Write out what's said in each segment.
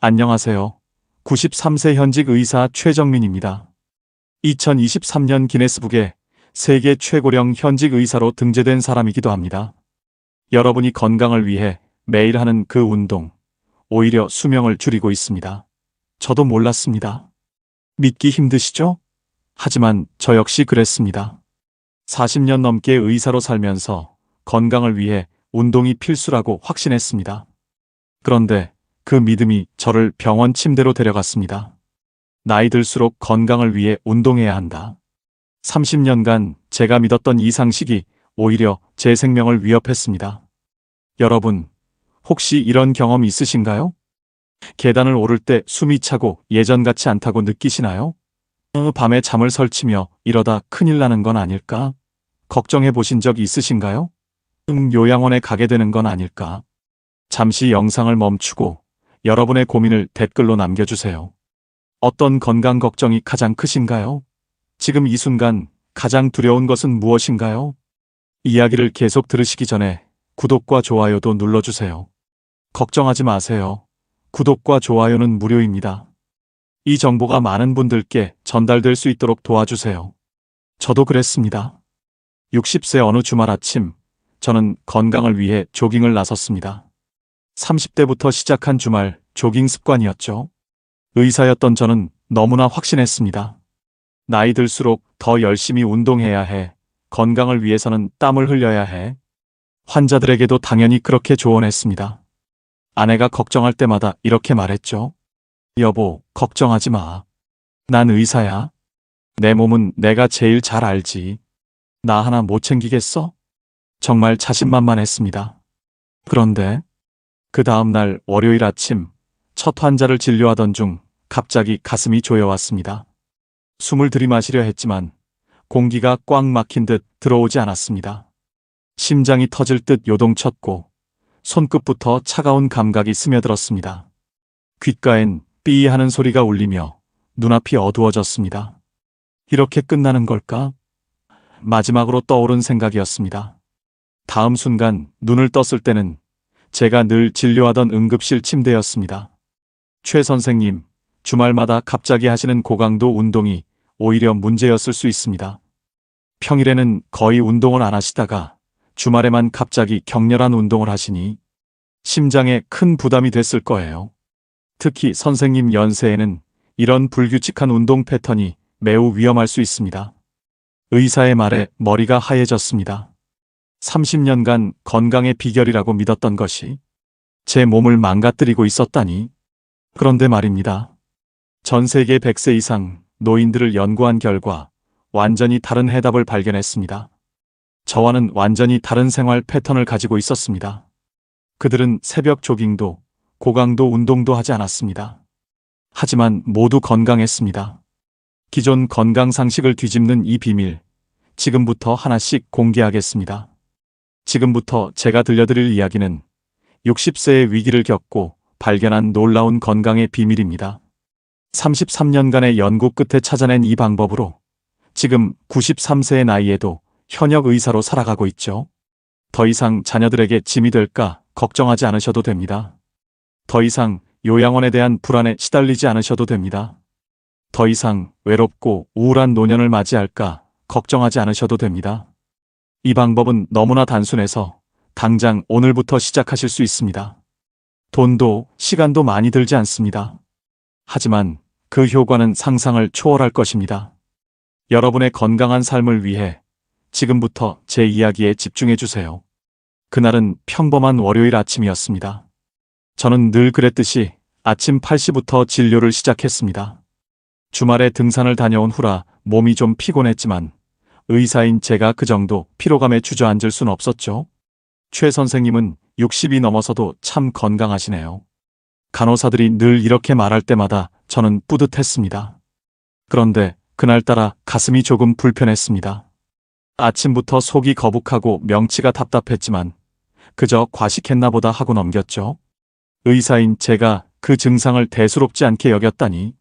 안녕하세요. 93세 현직 의사 최정민입니다. 2023년 기네스북에 세계 최고령 현직 의사로 등재된 사람이기도 합니다. 여러분이 건강을 위해 매일 하는 그 운동, 오히려 수명을 줄이고 있습니다. 저도 몰랐습니다. 믿기 힘드시죠? 하지만 저 역시 그랬습니다. 40년 넘게 의사로 살면서 건강을 위해 운동이 필수라고 확신했습니다. 그런데 그 믿음이 저를 병원 침대로 데려갔습니다. 나이 들수록 건강을 위해 운동해야 한다. 30년간 제가 믿었던 이 상식이 오히려 제 생명을 위협했습니다. 여러분, 혹시 이런 경험 있으신가요? 계단을 오를 때 숨이 차고 예전 같지 않다고 느끼시나요? 밤에 잠을 설치며 이러다 큰일 나는 건 아닐까? 걱정해 보신 적 있으신가요? 요양원에 가게 되는 건 아닐까? 잠시 영상을 멈추고 여러분의 고민을 댓글로 남겨주세요. 어떤 건강 걱정이 가장 크신가요? 지금 이 순간 가장 두려운 것은 무엇인가요? 이야기를 계속 들으시기 전에 구독과 좋아요도 눌러주세요. 걱정하지 마세요. 구독과 좋아요는 무료입니다. 이 정보가 많은 분들께 전달될 수 있도록 도와주세요. 저도 그랬습니다. 60세 어느 주말 아침, 저는 건강을 위해 조깅을 나섰습니다. 30대부터 시작한 주말 조깅 습관이었죠. 의사였던 저는 너무나 확신했습니다. 나이 들수록 더 열심히 운동해야 해. 건강을 위해서는 땀을 흘려야 해. 환자들에게도 당연히 그렇게 조언했습니다. 아내가 걱정할 때마다 이렇게 말했죠. 여보, 걱정하지 마. 난 의사야. 내 몸은 내가 제일 잘 알지. 나 하나 못 챙기겠어? 정말 자신만만했습니다. 그런데 그 다음 날 월요일 아침 첫 환자를 진료하던 중 갑자기 가슴이 조여왔습니다. 숨을 들이마시려 했지만 공기가 꽉 막힌 듯 들어오지 않았습니다. 심장이 터질 듯 요동쳤고 손끝부터 차가운 감각이 스며들었습니다. 귓가엔 삐 하는 소리가 울리며 눈앞이 어두워졌습니다. 이렇게 끝나는 걸까? 마지막으로 떠오른 생각이었습니다. 다음 순간 눈을 떴을 때는 제가 늘 진료하던 응급실 침대였습니다. 최 선생님, 주말마다 갑자기 하시는 고강도 운동이 오히려 문제였을 수 있습니다. 평일에는 거의 운동을 안 하시다가 주말에만 갑자기 격렬한 운동을 하시니 심장에 큰 부담이 됐을 거예요. 특히 선생님 연세에는 이런 불규칙한 운동 패턴이 매우 위험할 수 있습니다. 의사의 말에 머리가 하얘졌습니다. 30년간 건강의 비결이라고 믿었던 것이 제 몸을 망가뜨리고 있었다니. 그런데 말입니다. 전 세계 100세 이상 노인들을 연구한 결과 완전히 다른 해답을 발견했습니다. 저와는 완전히 다른 생활 패턴을 가지고 있었습니다. 그들은 새벽 조깅도 고강도 운동도 하지 않았습니다. 하지만 모두 건강했습니다. 기존 건강 상식을 뒤집는 이 비밀, 지금부터 하나씩 공개하겠습니다. 지금부터 제가 들려드릴 이야기는 60세의 위기를 겪고 발견한 놀라운 건강의 비밀입니다. 33년간의 연구 끝에 찾아낸 이 방법으로 지금 93세의 나이에도 현역 의사로 살아가고 있죠. 더 이상 자녀들에게 짐이 될까 걱정하지 않으셔도 됩니다. 더 이상 요양원에 대한 불안에 시달리지 않으셔도 됩니다. 더 이상 외롭고 우울한 노년을 맞이할까 걱정하지 않으셔도 됩니다. 이 방법은 너무나 단순해서 당장 오늘부터 시작하실 수 있습니다. 돈도 시간도 많이 들지 않습니다. 하지만 그 효과는 상상을 초월할 것입니다. 여러분의 건강한 삶을 위해 지금부터 제 이야기에 집중해 주세요. 그날은 평범한 월요일 아침이었습니다. 저는 늘 그랬듯이 아침 8시부터 진료를 시작했습니다. 주말에 등산을 다녀온 후라 몸이 좀 피곤했지만 의사인 제가 그 정도 피로감에 주저앉을 순 없었죠. 최 선생님은 60이 넘어서도 참 건강하시네요. 간호사들이 늘 이렇게 말할 때마다 저는 뿌듯했습니다. 그런데 그날따라 가슴이 조금 불편했습니다. 아침부터 속이 거북하고 명치가 답답했지만 그저 과식했나 보다 하고 넘겼죠. 의사인 제가 그 증상을 대수롭지 않게 여겼다니.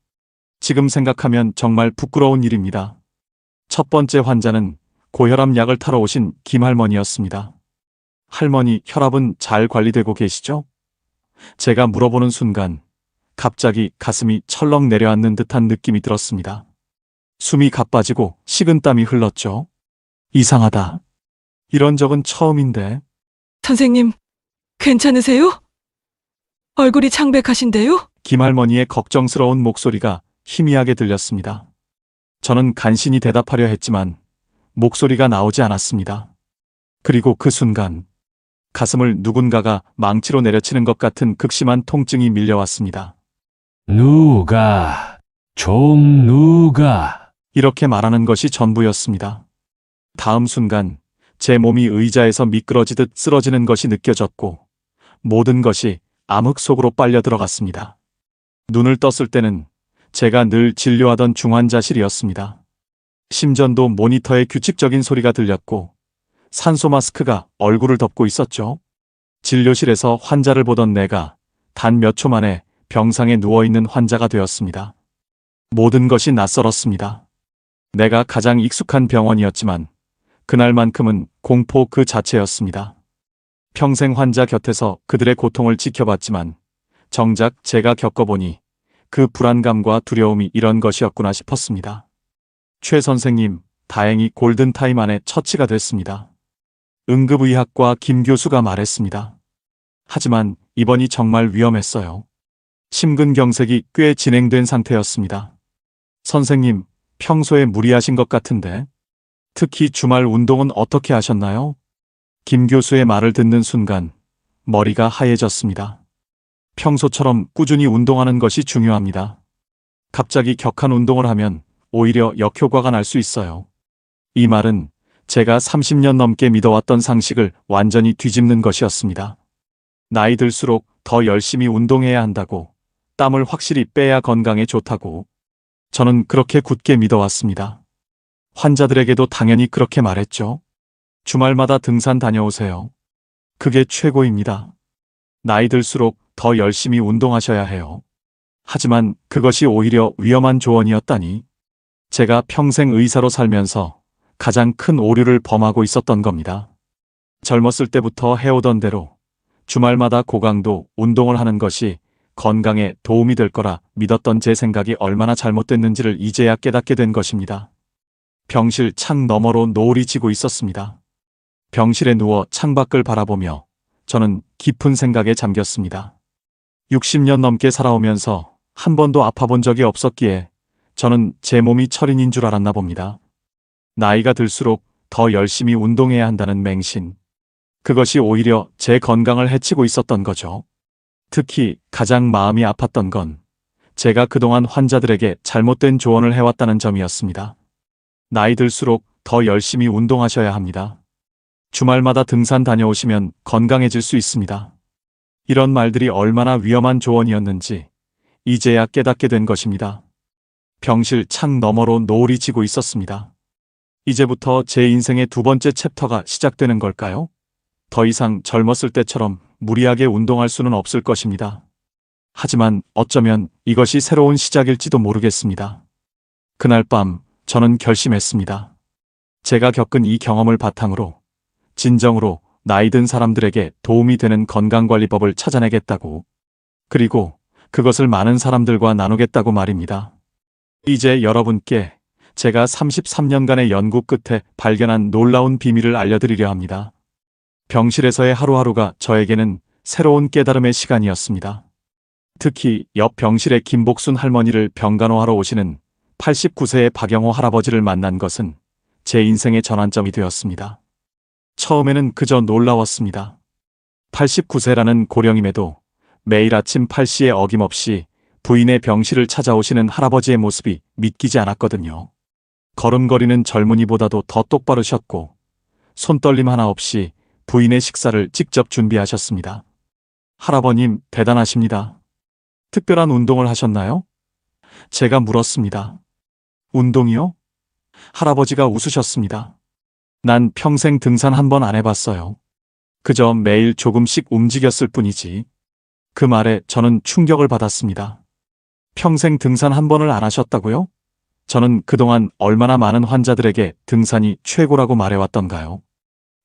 지금 생각하면 정말 부끄러운 일입니다. 첫 번째 환자는 고혈압 약을 타러 오신 김할머니였습니다. 할머니, 혈압은 잘 관리되고 계시죠? 제가 물어보는 순간 갑자기 가슴이 철렁 내려앉는 듯한 느낌이 들었습니다. 숨이 가빠지고 식은땀이 흘렀죠. 이상하다. 이런 적은 처음인데. 선생님, 괜찮으세요? 얼굴이 창백하신데요? 김할머니의 걱정스러운 목소리가 희미하게 들렸습니다. 저는 간신히 대답하려 했지만 목소리가 나오지 않았습니다. 그리고 그 순간 가슴을 누군가가 망치로 내려치는 것 같은 극심한 통증이 밀려왔습니다. 누가, 누가. 이렇게 말하는 것이 전부였습니다. 다음 순간 제 몸이 의자에서 미끄러지듯 쓰러지는 것이 느껴졌고 모든 것이 암흑 속으로 빨려 들어갔습니다. 눈을 떴을 때는 제가 늘 진료하던 중환자실이었습니다. 심전도 모니터에 규칙적인 소리가 들렸고 산소 마스크가 얼굴을 덮고 있었죠. 진료실에서 환자를 보던 내가 단 몇 초 만에 병상에 누워있는 환자가 되었습니다. 모든 것이 낯설었습니다. 내가 가장 익숙한 병원이었지만 그날만큼은 공포 그 자체였습니다. 평생 환자 곁에서 그들의 고통을 지켜봤지만 정작 제가 겪어보니 그 불안감과 두려움이 이런 것이었구나 싶었습니다. 최 선생님, 다행히 골든타임 안에 처치가 됐습니다. 응급의학과 김 교수가 말했습니다. 하지만 입원이 정말 위험했어요. 심근경색이 꽤 진행된 상태였습니다. 선생님, 평소에 무리하신 것 같은데 특히 주말 운동은 어떻게 하셨나요? 김 교수의 말을 듣는 순간 머리가 하얘졌습니다. 평소처럼 꾸준히 운동하는 것이 중요합니다. 갑자기 격한 운동을 하면 오히려 역효과가 날 수 있어요. 이 말은 제가 30년 넘게 믿어왔던 상식을 완전히 뒤집는 것이었습니다. 나이 들수록 더 열심히 운동해야 한다고, 땀을 확실히 빼야 건강에 좋다고. 저는 그렇게 굳게 믿어왔습니다. 환자들에게도 당연히 그렇게 말했죠. 주말마다 등산 다녀오세요. 그게 최고입니다. 나이 들수록 더 열심히 운동하셔야 해요. 하지만 그것이 오히려 위험한 조언이었다니. 제가 평생 의사로 살면서 가장 큰 오류를 범하고 있었던 겁니다. 젊었을 때부터 해오던 대로 주말마다 고강도 운동을 하는 것이 건강에 도움이 될 거라 믿었던 제 생각이 얼마나 잘못됐는지를 이제야 깨닫게 된 것입니다. 병실 창 너머로 노을이 지고 있었습니다. 병실에 누워 창밖을 바라보며 저는 깊은 생각에 잠겼습니다. 60년 넘게 살아오면서 한 번도 아파본 적이 없었기에 저는 제 몸이 철인인 줄 알았나 봅니다. 나이가 들수록 더 열심히 운동해야 한다는 맹신. 그것이 오히려 제 건강을 해치고 있었던 거죠. 특히 가장 마음이 아팠던 건 제가 그동안 환자들에게 잘못된 조언을 해왔다는 점이었습니다. 나이 들수록 더 열심히 운동하셔야 합니다. 주말마다 등산 다녀오시면 건강해질 수 있습니다. 이런 말들이 얼마나 위험한 조언이었는지 이제야 깨닫게 된 것입니다. 병실 창 너머로 노을이 지고 있었습니다. 이제부터 제 인생의 두 번째 챕터가 시작되는 걸까요? 더 이상 젊었을 때처럼 무리하게 운동할 수는 없을 것입니다. 하지만 어쩌면 이것이 새로운 시작일지도 모르겠습니다. 그날 밤 저는 결심했습니다. 제가 겪은 이 경험을 바탕으로 진정으로 나이 든 사람들에게 도움이 되는 건강관리법을 찾아내겠다고, 그리고 그것을 많은 사람들과 나누겠다고 말입니다. 이제 여러분께 제가 33년간의 연구 끝에 발견한 놀라운 비밀을 알려드리려 합니다. 병실에서의 하루하루가 저에게는 새로운 깨달음의 시간이었습니다. 특히 옆 병실의 김복순 할머니를 병간호하러 오시는 89세의 박영호 할아버지를 만난 것은 제 인생의 전환점이 되었습니다. 처음에는 그저 놀라웠습니다. 89세라는 고령임에도 매일 아침 8시에 어김없이 부인의 병실을 찾아오시는 할아버지의 모습이 믿기지 않았거든요. 걸음거리는 젊은이보다도 더 똑바르셨고 손떨림 하나 없이 부인의 식사를 직접 준비하셨습니다. 할아버님, 대단하십니다. 특별한 운동을 하셨나요? 제가 물었습니다. 운동이요? 할아버지가 웃으셨습니다. 난 평생 등산 한 번 안 해봤어요. 그저 매일 조금씩 움직였을 뿐이지. 그 말에 저는 충격을 받았습니다. 평생 등산 한 번을 안 하셨다고요? 저는 그동안 얼마나 많은 환자들에게 등산이 최고라고 말해왔던가요?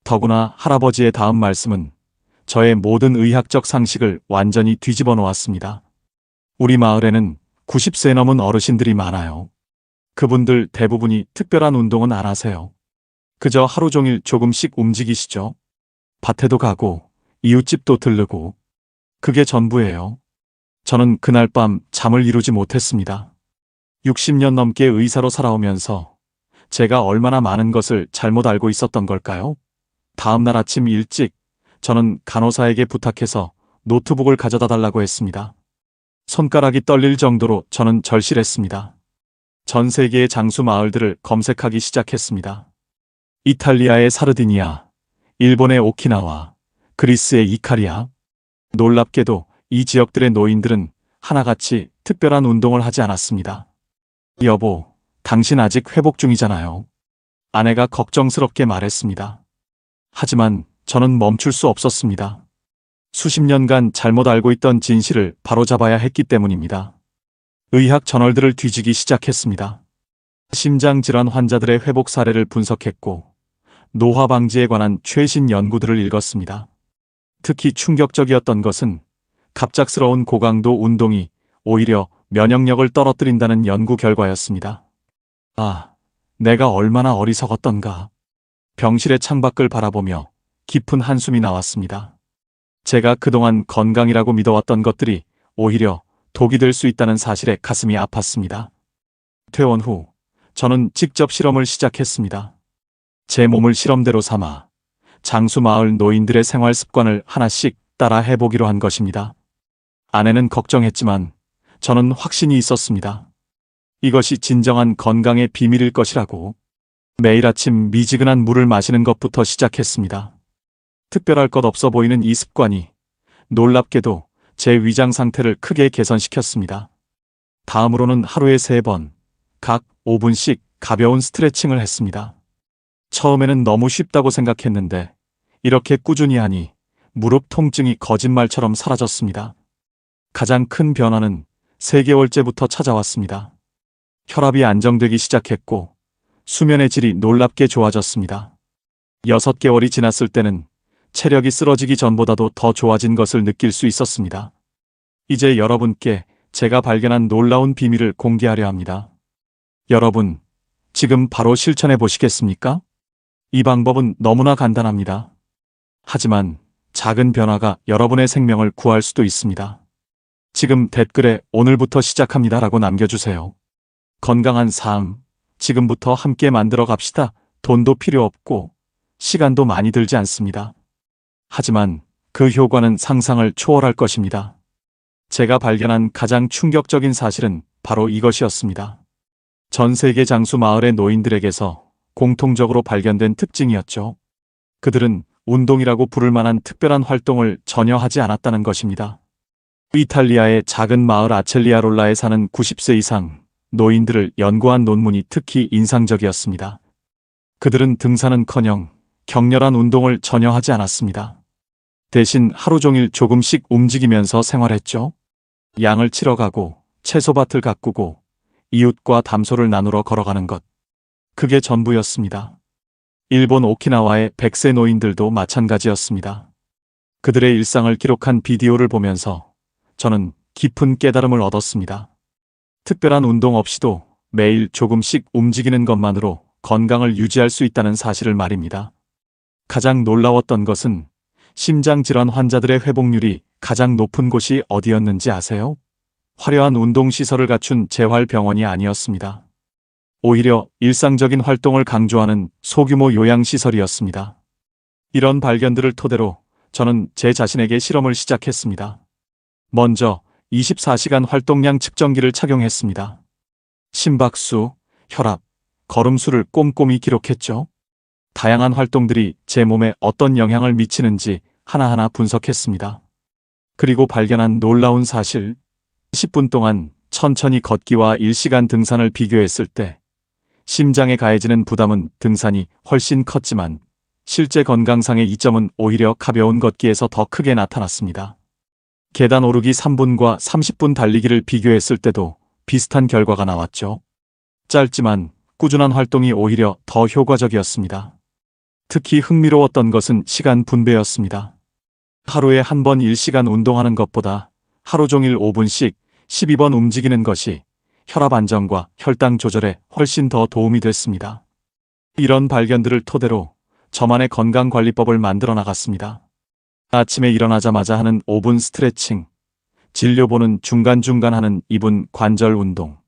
더구나 할아버지의 다음 말씀은 저의 모든 의학적 상식을 완전히 뒤집어 놓았습니다. 우리 마을에는 90세 넘은 어르신들이 많아요. 그분들 대부분이 특별한 운동은 안 하세요. 그저 하루 종일 조금씩 움직이시죠. 밭에도 가고 이웃집도 들르고 그게 전부예요. 저는 그날 밤 잠을 이루지 못했습니다. 60년 넘게 의사로 살아오면서 제가 얼마나 많은 것을 잘못 알고 있었던 걸까요? 다음 날 아침 일찍 저는 간호사에게 부탁해서 노트북을 가져다 달라고 했습니다. 손가락이 떨릴 정도로 저는 절실했습니다. 전 세계의 장수 마을들을 검색하기 시작했습니다. 이탈리아의 사르디니아, 일본의 오키나와, 그리스의 이카리아. 놀랍게도 이 지역들의 노인들은 하나같이 특별한 운동을 하지 않았습니다. 여보, 당신 아직 회복 중이잖아요. 아내가 걱정스럽게 말했습니다. 하지만 저는 멈출 수 없었습니다. 수십 년간 잘못 알고 있던 진실을 바로잡아야 했기 때문입니다. 의학 저널들을 뒤지기 시작했습니다. 심장질환 환자들의 회복 사례를 분석했고 노화 방지에 관한 최신 연구들을 읽었습니다. 특히 충격적이었던 것은 갑작스러운 고강도 운동이 오히려 면역력을 떨어뜨린다는 연구 결과였습니다. 아, 내가 얼마나 어리석었던가. 병실의 창밖을 바라보며 깊은 한숨이 나왔습니다. 제가 그동안 건강이라고 믿어왔던 것들이 오히려 독이 될 수 있다는 사실에 가슴이 아팠습니다. 퇴원 후 저는 직접 실험을 시작했습니다. 제 몸을 실험대로 삼아 장수 마을 노인들의 생활 습관을 하나씩 따라 해보기로 한 것입니다. 아내는 걱정했지만 저는 확신이 있었습니다. 이것이 진정한 건강의 비밀일 것이라고. 매일 아침 미지근한 물을 마시는 것부터 시작했습니다. 특별할 것 없어 보이는 이 습관이 놀랍게도 제 위장 상태를 크게 개선시켰습니다. 다음으로는 하루에 3번, 각 5분씩 가벼운 스트레칭을 했습니다. 처음에는 너무 쉽다고 생각했는데 이렇게 꾸준히 하니 무릎 통증이 거짓말처럼 사라졌습니다. 가장 큰 변화는 3개월째부터 찾아왔습니다. 혈압이 안정되기 시작했고 수면의 질이 놀랍게 좋아졌습니다. 6개월이 지났을 때는 체력이 쓰러지기 전보다도 더 좋아진 것을 느낄 수 있었습니다. 이제 여러분께 제가 발견한 놀라운 비밀을 공개하려 합니다. 여러분, 지금 바로 실천해 보시겠습니까? 이 방법은 너무나 간단합니다. 하지만 작은 변화가 여러분의 생명을 구할 수도 있습니다. 지금 댓글에 오늘부터 시작합니다라고 남겨주세요. 건강한 삶, 지금부터 함께 만들어 갑시다. 돈도 필요 없고 시간도 많이 들지 않습니다. 하지만 그 효과는 상상을 초월할 것입니다. 제가 발견한 가장 충격적인 사실은 바로 이것이었습니다. 전 세계 장수 마을의 노인들에게서 공통적으로 발견된 특징이었죠. 그들은 운동이라고 부를 만한 특별한 활동을 전혀 하지 않았다는 것입니다. 이탈리아의 작은 마을 아첼리아롤라에 사는 90세 이상 노인들을 연구한 논문이 특히 인상적이었습니다. 그들은 등산은커녕 격렬한 운동을 전혀 하지 않았습니다. 대신 하루 종일 조금씩 움직이면서 생활했죠. 양을 치러 가고 채소밭을 가꾸고 이웃과 담소를 나누러 걸어가는 것. 그게 전부였습니다. 일본 오키나와의 100세 노인들도 마찬가지였습니다. 그들의 일상을 기록한 비디오를 보면서 저는 깊은 깨달음을 얻었습니다. 특별한 운동 없이도 매일 조금씩 움직이는 것만으로 건강을 유지할 수 있다는 사실을 말입니다. 가장 놀라웠던 것은 심장질환 환자들의 회복률이 가장 높은 곳이 어디였는지 아세요? 화려한 운동시설을 갖춘 재활병원이 아니었습니다. 오히려 일상적인 활동을 강조하는 소규모 요양시설이었습니다. 이런 발견들을 토대로 저는 제 자신에게 실험을 시작했습니다. 먼저 24시간 활동량 측정기를 착용했습니다. 심박수, 혈압, 걸음수를 꼼꼼히 기록했죠. 다양한 활동들이 제 몸에 어떤 영향을 미치는지 하나하나 분석했습니다. 그리고 발견한 놀라운 사실, 10분 동안 천천히 걷기와 1시간 등산을 비교했을 때 심장에 가해지는 부담은 등산이 훨씬 컸지만 실제 건강상의 이점은 오히려 가벼운 걷기에서 더 크게 나타났습니다. 계단 오르기 3분과 30분 달리기를 비교했을 때도 비슷한 결과가 나왔죠. 짧지만 꾸준한 활동이 오히려 더 효과적이었습니다. 특히 흥미로웠던 것은 시간 분배였습니다. 하루에 한 번 1시간 운동하는 것보다 하루 종일 5분씩 12번 움직이는 것이 혈압 안정과 혈당 조절에 훨씬 더 도움이 됐습니다. 이런 발견들을 토대로 저만의 건강관리법을 만들어 나갔습니다. 아침에 일어나자마자 하는 5분 스트레칭, 진료보는 중간중간 하는 2분 관절 운동,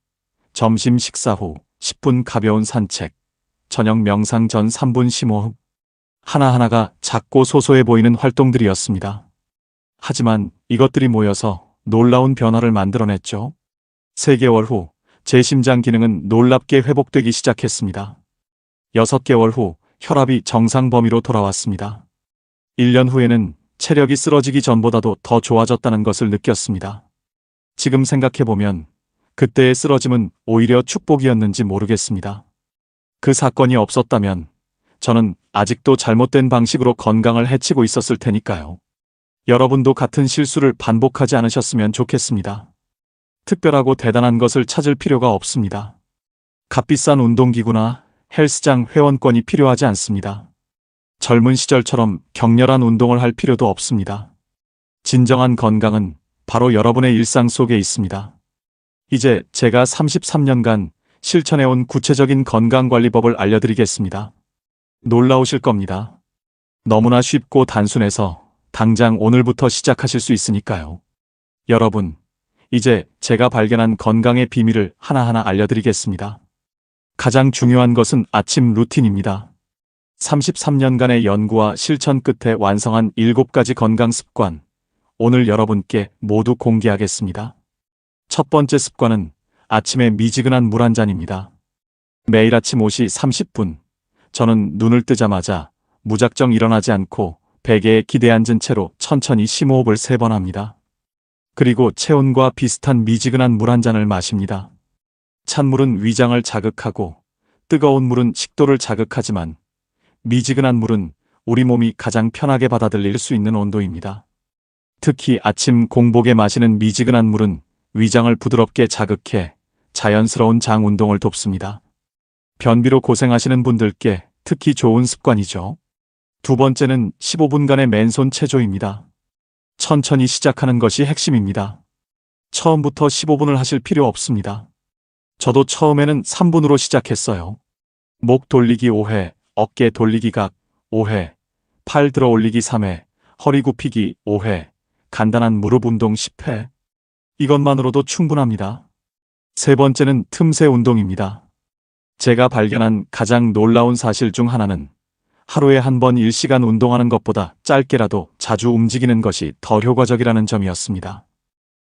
점심 식사 후 10분 가벼운 산책, 저녁 명상 전 3분 심호흡. 하나하나가 작고 소소해 보이는 활동들이었습니다. 하지만 이것들이 모여서 놀라운 변화를 만들어냈죠. 3개월 후 제 심장 기능은 놀랍게 회복되기 시작했습니다. 6개월 후 혈압이 정상 범위로 돌아왔습니다. 1년 후에는 체력이 쓰러지기 전보다도 더 좋아졌다는 것을 느꼈습니다. 지금 생각해보면 그때의 쓰러짐은 오히려 축복이었는지 모르겠습니다. 그 사건이 없었다면 저는 아직도 잘못된 방식으로 건강을 해치고 있었을 테니까요. 여러분도 같은 실수를 반복하지 않으셨으면 좋겠습니다. 특별하고 대단한 것을 찾을 필요가 없습니다. 값비싼 운동기구나 헬스장 회원권이 필요하지 않습니다. 젊은 시절처럼 격렬한 운동을 할 필요도 없습니다. 진정한 건강은 바로 여러분의 일상 속에 있습니다. 이제 제가 33년간 실천해온 구체적인 건강관리법을 알려드리겠습니다. 놀라우실 겁니다. 너무나 쉽고 단순해서 당장 오늘부터 시작하실 수 있으니까요. 여러분, 이제 제가 발견한 건강의 비밀을 하나하나 알려드리겠습니다. 가장 중요한 것은 아침 루틴입니다. 33년간의 연구와 실천 끝에 완성한 7가지 건강 습관, 오늘 여러분께 모두 공개하겠습니다. 첫 번째 습관은 아침에 미지근한 물 한 잔입니다. 매일 아침 5시 30분, 저는 눈을 뜨자마자 무작정 일어나지 않고 베개에 기대 앉은 채로 천천히 심호흡을 3번 합니다. 그리고 체온과 비슷한 미지근한 물 한 잔을 마십니다. 찬물은 위장을 자극하고 뜨거운 물은 식도를 자극하지만 미지근한 물은 우리 몸이 가장 편하게 받아들일 수 있는 온도입니다. 특히 아침 공복에 마시는 미지근한 물은 위장을 부드럽게 자극해 자연스러운 장 운동을 돕습니다. 변비로 고생하시는 분들께 특히 좋은 습관이죠. 두 번째는 15분간의 맨손 체조입니다. 천천히 시작하는 것이 핵심입니다. 처음부터 15분을 하실 필요 없습니다. 저도 처음에는 3분으로 시작했어요. 목 돌리기 5회, 어깨 돌리기 각 5회, 팔 들어 올리기 3회, 허리 굽히기 5회, 간단한 무릎 운동 10회. 이것만으로도 충분합니다. 세 번째는 틈새 운동입니다. 제가 발견한 가장 놀라운 사실 중 하나는 하루에 한 번 1시간 운동하는 것보다 짧게라도 자주 움직이는 것이 더 효과적이라는 점이었습니다.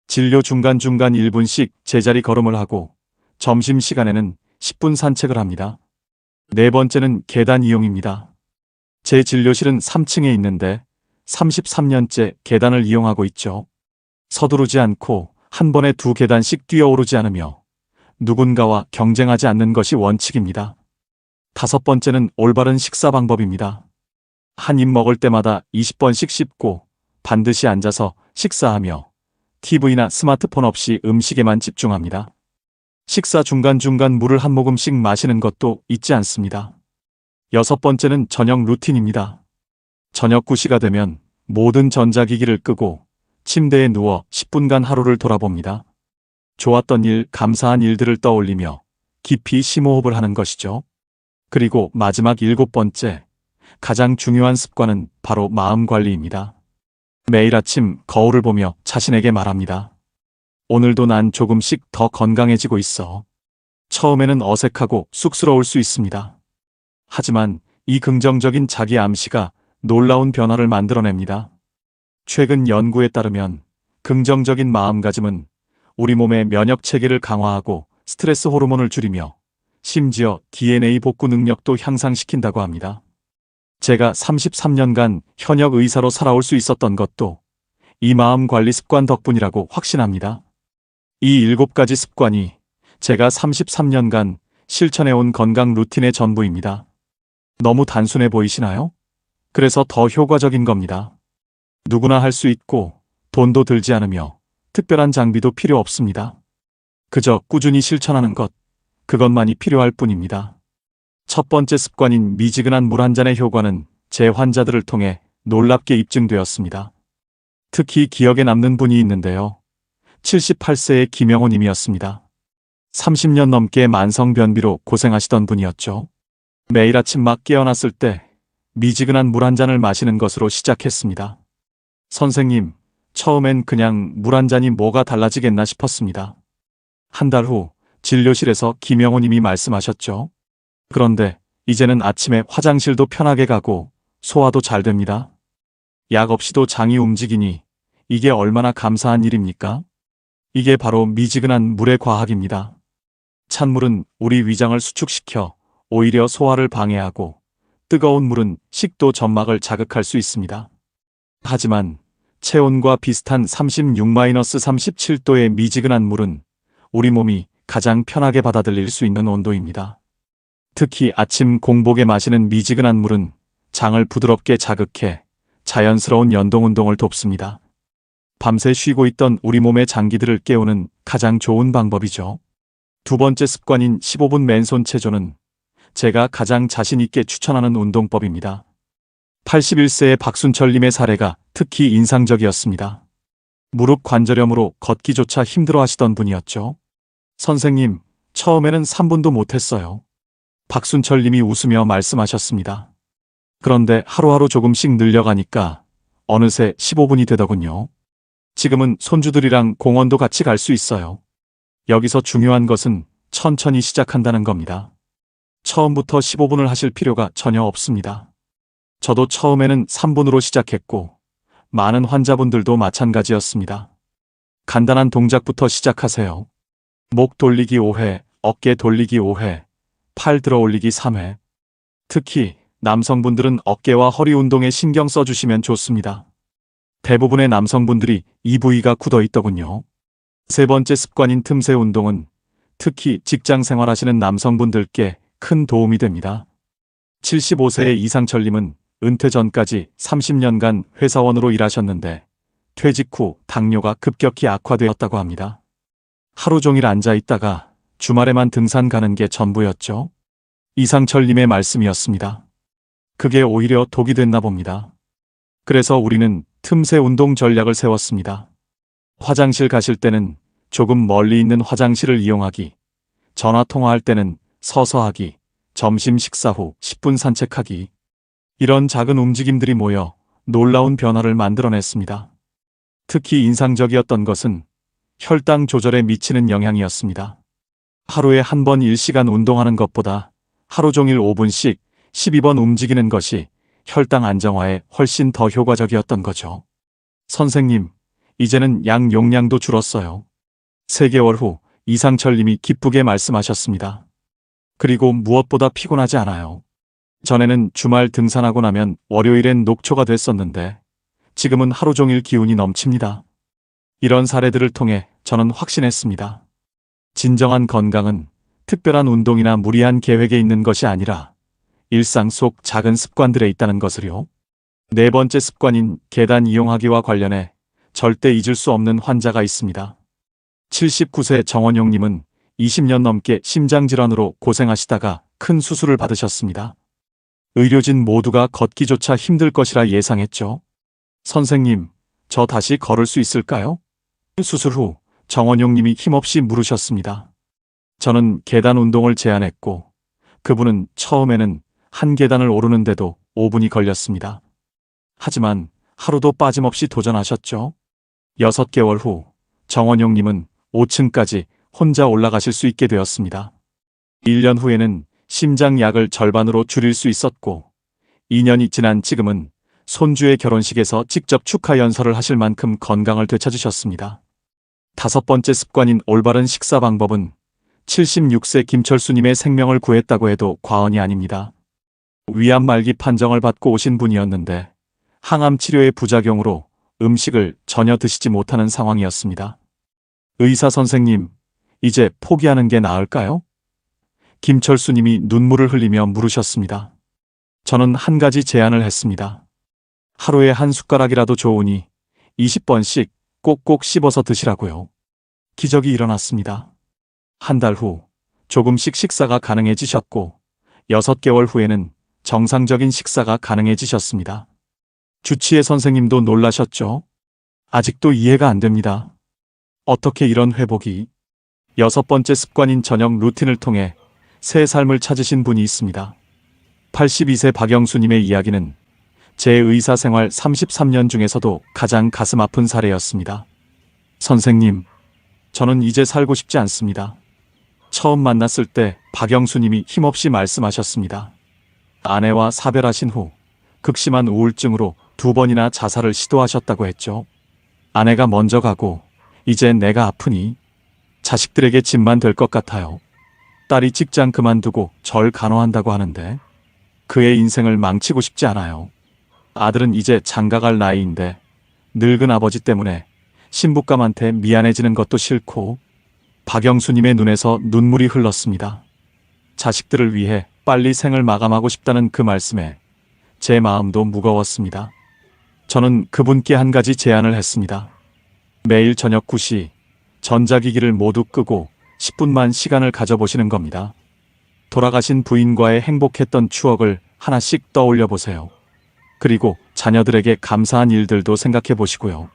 진료 중간중간 1분씩 제자리 걸음을 하고 점심시간에는 10분 산책을 합니다. 네 번째는 계단 이용입니다. 제 진료실은 3층에 있는데 33년째 계단을 이용하고 있죠. 서두르지 않고 한 번에 2계단씩 뛰어오르지 않으며 누군가와 경쟁하지 않는 것이 원칙입니다. 다섯 번째는 올바른 식사 방법입니다. 한 입 먹을 때마다 20번씩 씹고 반드시 앉아서 식사하며 TV나 스마트폰 없이 음식에만 집중합니다. 식사 중간중간 물을 한 모금씩 마시는 것도 잊지 않습니다. 여섯 번째는 저녁 루틴입니다. 저녁 9시가 되면 모든 전자기기를 끄고 침대에 누워 10분간 하루를 돌아봅니다. 좋았던 일, 감사한 일들을 떠올리며 깊이 심호흡을 하는 것이죠. 그리고 마지막 7번째, 가장 중요한 습관은 바로 마음 관리입니다. 매일 아침 거울을 보며 자신에게 말합니다. 오늘도 난 조금씩 더 건강해지고 있어. 처음에는 어색하고 쑥스러울 수 있습니다. 하지만 이 긍정적인 자기 암시가 놀라운 변화를 만들어냅니다. 최근 연구에 따르면 긍정적인 마음가짐은 우리 몸의 면역 체계를 강화하고 스트레스 호르몬을 줄이며 심지어 DNA 복구 능력도 향상시킨다고 합니다. 제가 33년간 현역 의사로 살아올 수 있었던 것도 이 마음 관리 습관 덕분이라고 확신합니다. 이 7가지 습관이 제가 33년간 실천해온 건강 루틴의 전부입니다. 너무 단순해 보이시나요? 그래서 더 효과적인 겁니다. 누구나 할 수 있고 돈도 들지 않으며 특별한 장비도 필요 없습니다. 그저 꾸준히 실천하는 것, 그것만이 필요할 뿐입니다. 첫 번째 습관인 미지근한 물 한 잔의 효과는 제 환자들을 통해 놀랍게 입증되었습니다. 특히 기억에 남는 분이 있는데요. 78세의 김영호님이었습니다. 30년 넘게 만성변비로 고생하시던 분이었죠. 매일 아침 막 깨어났을 때 미지근한 물 한 잔을 마시는 것으로 시작했습니다. 선생님, 처음엔 그냥 물 한 잔이 뭐가 달라지겠나 싶었습니다. 한 달 후 진료실에서 김영호님이 말씀하셨죠. 그런데 이제는 아침에 화장실도 편하게 가고 소화도 잘 됩니다. 약 없이도 장이 움직이니 이게 얼마나 감사한 일입니까? 이게 바로 미지근한 물의 과학입니다. 찬물은 우리 위장을 수축시켜 오히려 소화를 방해하고 뜨거운 물은 식도 점막을 자극할 수 있습니다. 하지만 체온과 비슷한 36-37도의 미지근한 물은 우리 몸이 가장 편하게 받아들일 수 있는 온도입니다. 특히 아침 공복에 마시는 미지근한 물은 장을 부드럽게 자극해 자연스러운 연동운동을 돕습니다. 밤새 쉬고 있던 우리 몸의 장기들을 깨우는 가장 좋은 방법이죠. 두 번째 습관인 15분 맨손 체조는 제가 가장 자신 있게 추천하는 운동법입니다. 81세의 박순철님의 사례가 특히 인상적이었습니다. 무릎 관절염으로 걷기조차 힘들어 하시던 분이었죠. 선생님, 처음에는 3분도 못했어요. 박순철님이 웃으며 말씀하셨습니다. 그런데 하루하루 조금씩 늘려가니까 어느새 15분이 되더군요. 지금은 손주들이랑 공원도 같이 갈 수 있어요. 여기서 중요한 것은 천천히 시작한다는 겁니다. 처음부터 15분을 하실 필요가 전혀 없습니다. 저도 처음에는 3분으로 시작했고 많은 환자분들도 마찬가지였습니다. 간단한 동작부터 시작하세요. 목 돌리기 5회, 어깨 돌리기 5회, 팔 들어 올리기 3회. 특히 남성분들은 어깨와 허리 운동에 신경 써주시면 좋습니다. 대부분의 남성분들이 이 부위가 굳어 있더군요. 세 번째 습관인 틈새 운동은 특히 직장 생활하시는 남성분들께 큰 도움이 됩니다. 75세의 이상철님은 은퇴 전까지 30년간 회사원으로 일하셨는데 퇴직 후 당뇨가 급격히 악화되었다고 합니다. 하루 종일 앉아 있다가 주말에만 등산 가는 게 전부였죠. 이상철님의 말씀이었습니다. 그게 오히려 독이 됐나 봅니다. 그래서 우리는 틈새 운동 전략을 세웠습니다. 화장실 가실 때는 조금 멀리 있는 화장실을 이용하기, 전화 통화할 때는 서서 하기, 점심 식사 후 10분 산책하기. 이런 작은 움직임들이 모여 놀라운 변화를 만들어냈습니다. 특히 인상적이었던 것은 혈당 조절에 미치는 영향이었습니다. 하루에 한 번 1시간 운동하는 것보다 하루 종일 5분씩 12번 움직이는 것이 혈당 안정화에 훨씬 더 효과적이었던 거죠. 선생님, 이제는 약 용량도 줄었어요. 3개월 후 이상철님이 기쁘게 말씀하셨습니다. 그리고 무엇보다 피곤하지 않아요. 전에는 주말 등산하고 나면 월요일엔 녹초가 됐었는데 지금은 하루 종일 기운이 넘칩니다. 이런 사례들을 통해 저는 확신했습니다. 진정한 건강은 특별한 운동이나 무리한 계획에 있는 것이 아니라 일상 속 작은 습관들에 있다는 것을요. 네 번째 습관인 계단 이용하기와 관련해 절대 잊을 수 없는 환자가 있습니다. 79세 정원용님은 20년 넘게 심장질환으로 고생하시다가 큰 수술을 받으셨습니다. 의료진 모두가 걷기조차 힘들 것이라 예상했죠. 선생님, 저 다시 걸을 수 있을까요? 수술 후 정원용님이 힘없이 물으셨습니다. 저는 계단 운동을 제안했고 그분은 처음에는 한 계단을 오르는데도 5분이 걸렸습니다. 하지만 하루도 빠짐없이 도전하셨죠. 6개월 후 정원용님은 5층까지 혼자 올라가실 수 있게 되었습니다. 1년 후에는 심장약을 절반으로 줄일 수 있었고 2년이 지난 지금은 손주의 결혼식에서 직접 축하 연설을 하실 만큼 건강을 되찾으셨습니다. 5번째 습관인 올바른 식사 방법은 76세 김철수님의 생명을 구했다고 해도 과언이 아닙니다. 위암 말기 판정을 받고 오신 분이었는데 항암 치료의 부작용으로 음식을 전혀 드시지 못하는 상황이었습니다. 의사 선생님, 이제 포기하는 게 나을까요? 김철수님이 눈물을 흘리며 물으셨습니다. 저는 한 가지 제안을 했습니다. 하루에 한 숟가락이라도 좋으니 20번씩 꼭꼭 씹어서 드시라고요. 기적이 일어났습니다. 한 달 후 조금씩 식사가 가능해지셨고 6개월 후에는 정상적인 식사가 가능해지셨습니다. 주치의 선생님도 놀라셨죠? 아직도 이해가 안 됩니다. 어떻게 이런 회복이? 여섯 번째 습관인 저녁 루틴을 통해 새 삶을 찾으신 분이 있습니다. 82세 박영수님의 이야기는 제 의사 생활 33년 중에서도 가장 가슴 아픈 사례였습니다. 선생님, 저는 이제 살고 싶지 않습니다. 처음 만났을 때 박영수님이 힘없이 말씀하셨습니다. 아내와 사별하신 후 극심한 우울증으로 2번이나 자살을 시도하셨다고 했죠. 아내가 먼저 가고 이제 내가 아프니 자식들에게 짐만 될 것 같아요. 딸이 직장 그만두고 절 간호한다고 하는데 그의 인생을 망치고 싶지 않아요. 아들은 이제 장가갈 나이인데 늙은 아버지 때문에 신부감한테 미안해지는 것도 싫고. 박영수님의 눈에서 눈물이 흘렀습니다. 자식들을 위해 빨리 생을 마감하고 싶다는 그 말씀에 제 마음도 무거웠습니다. 저는 그분께 한 가지 제안을 했습니다. 매일 저녁 9시 전자기기를 모두 끄고 10분만 시간을 가져보시는 겁니다. 돌아가신 부인과의 행복했던 추억을 하나씩 떠올려 보세요. 그리고 자녀들에게 감사한 일들도 생각해 보시고요.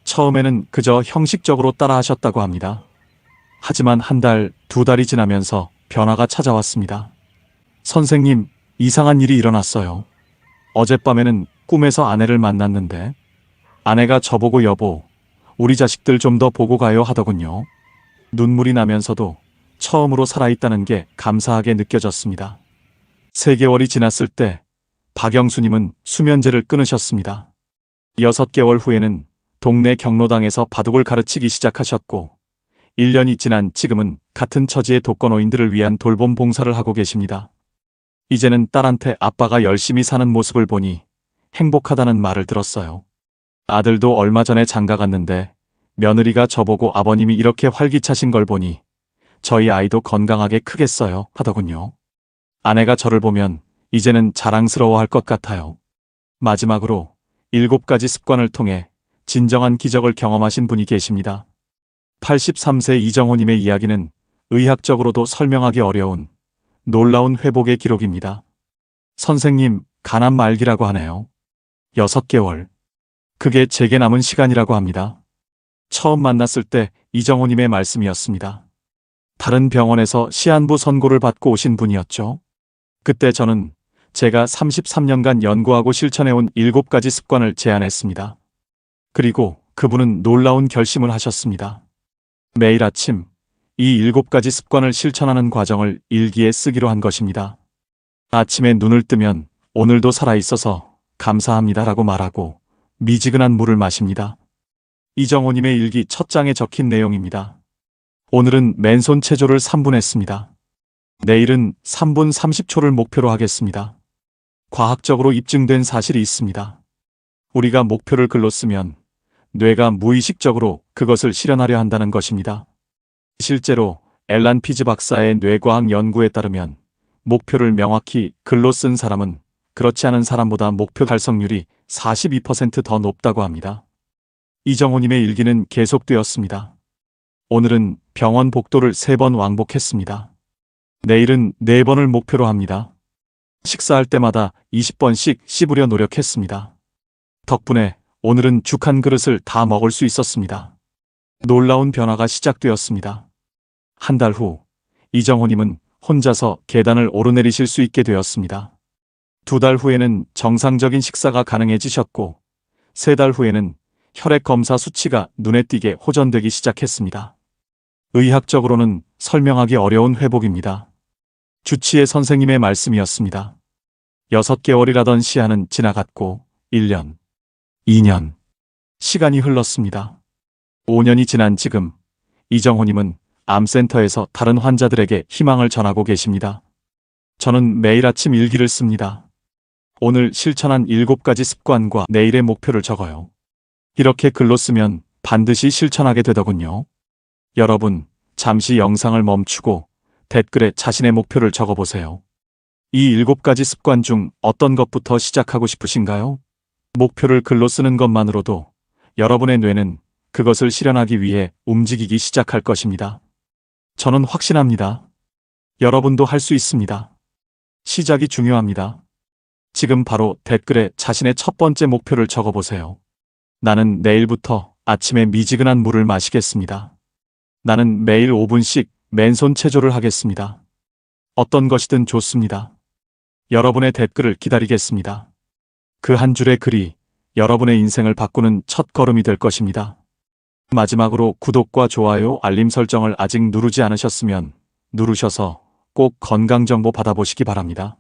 처음에는 그저 형식적으로 따라 하셨다고 합니다. 하지만 한 달, 2달이 지나면서 변화가 찾아왔습니다. 선생님, 이상한 일이 일어났어요. 어젯밤에는 꿈에서 아내를 만났는데 아내가 저보고 여보, 우리 자식들 좀 더 보고 가요 하더군요. 눈물이 나면서도 처음으로 살아있다는 게 감사하게 느껴졌습니다. 3개월이 지났을 때 박영수님은 수면제를 끊으셨습니다. 6개월 후에는 동네 경로당에서 바둑을 가르치기 시작하셨고 1년이 지난 지금은 같은 처지의 독거노인들을 위한 돌봄 봉사를 하고 계십니다. 이제는 딸한테 아빠가 열심히 사는 모습을 보니 행복하다는 말을 들었어요. 아들도 얼마 전에 장가 갔는데 며느리가 저보고 아버님이 이렇게 활기차신 걸 보니 저희 아이도 건강하게 크겠어요 하더군요. 아내가 저를 보면 이제는 자랑스러워할 것 같아요. 마지막으로 7가지 습관을 통해 진정한 기적을 경험하신 분이 계십니다. 83세 이정호님의 이야기는 의학적으로도 설명하기 어려운 놀라운 회복의 기록입니다. 선생님, 간암 말기라고 하네요. 6개월. 그게 제게 남은 시간이라고 합니다. 처음 만났을 때 이정호님의 말씀이었습니다. 다른 병원에서 시한부 선고를 받고 오신 분이었죠. 그때 저는 제가 33년간 연구하고 실천해온 7가지 습관을 제안했습니다. 그리고 그분은 놀라운 결심을 하셨습니다. 매일 아침 이 7가지 습관을 실천하는 과정을 일기에 쓰기로 한 것입니다. 아침에 눈을 뜨면 오늘도 살아있어서 감사합니다라고 말하고 미지근한 물을 마십니다. 이정호님의 일기 첫 장에 적힌 내용입니다. 오늘은 맨손 체조를 3분 했습니다. 내일은 3분 30초를 목표로 하겠습니다. 과학적으로 입증된 사실이 있습니다. 우리가 목표를 글로 쓰면 뇌가 무의식적으로 그것을 실현하려 한다는 것입니다. 실제로 앨런 피즈 박사의 뇌과학 연구에 따르면 목표를 명확히 글로 쓴 사람은 그렇지 않은 사람보다 목표 달성률이 42% 더 높다고 합니다. 이정호님의 일기는 계속되었습니다. 오늘은 병원 복도를 3번 왕복했습니다. 내일은 4번을 목표로 합니다. 식사할 때마다 20번씩 씹으려 노력했습니다. 덕분에 오늘은 죽 한 그릇을 다 먹을 수 있었습니다. 놀라운 변화가 시작되었습니다. 한 달 후, 이정호님은 혼자서 계단을 오르내리실 수 있게 되었습니다. 2달 후에는 정상적인 식사가 가능해지셨고, 3달 후에는 혈액 검사 수치가 눈에 띄게 호전되기 시작했습니다. 의학적으로는 설명하기 어려운 회복입니다. 주치의 선생님의 말씀이었습니다. 6개월이라던 시한은 지나갔고 1년, 2년, 시간이 흘렀습니다. 5년이 지난 지금 이정호님은 암센터에서 다른 환자들에게 희망을 전하고 계십니다. 저는 매일 아침 일기를 씁니다. 오늘 실천한 7가지 습관과 내일의 목표를 적어요. 이렇게 글로 쓰면 반드시 실천하게 되더군요. 여러분, 잠시 영상을 멈추고 댓글에 자신의 목표를 적어보세요. 이 7가지 습관 중 어떤 것부터 시작하고 싶으신가요? 목표를 글로 쓰는 것만으로도 여러분의 뇌는 그것을 실현하기 위해 움직이기 시작할 것입니다. 저는 확신합니다. 여러분도 할 수 있습니다. 시작이 중요합니다. 지금 바로 댓글에 자신의 첫 번째 목표를 적어보세요. 나는 내일부터 아침에 미지근한 물을 마시겠습니다. 나는 매일 5분씩 맨손 체조를 하겠습니다. 어떤 것이든 좋습니다. 여러분의 댓글을 기다리겠습니다. 그 한 줄의 글이 여러분의 인생을 바꾸는 첫 걸음이 될 것입니다. 마지막으로 구독과 좋아요, 알림 설정을 아직 누르지 않으셨으면 누르셔서 꼭 건강정보 받아보시기 바랍니다.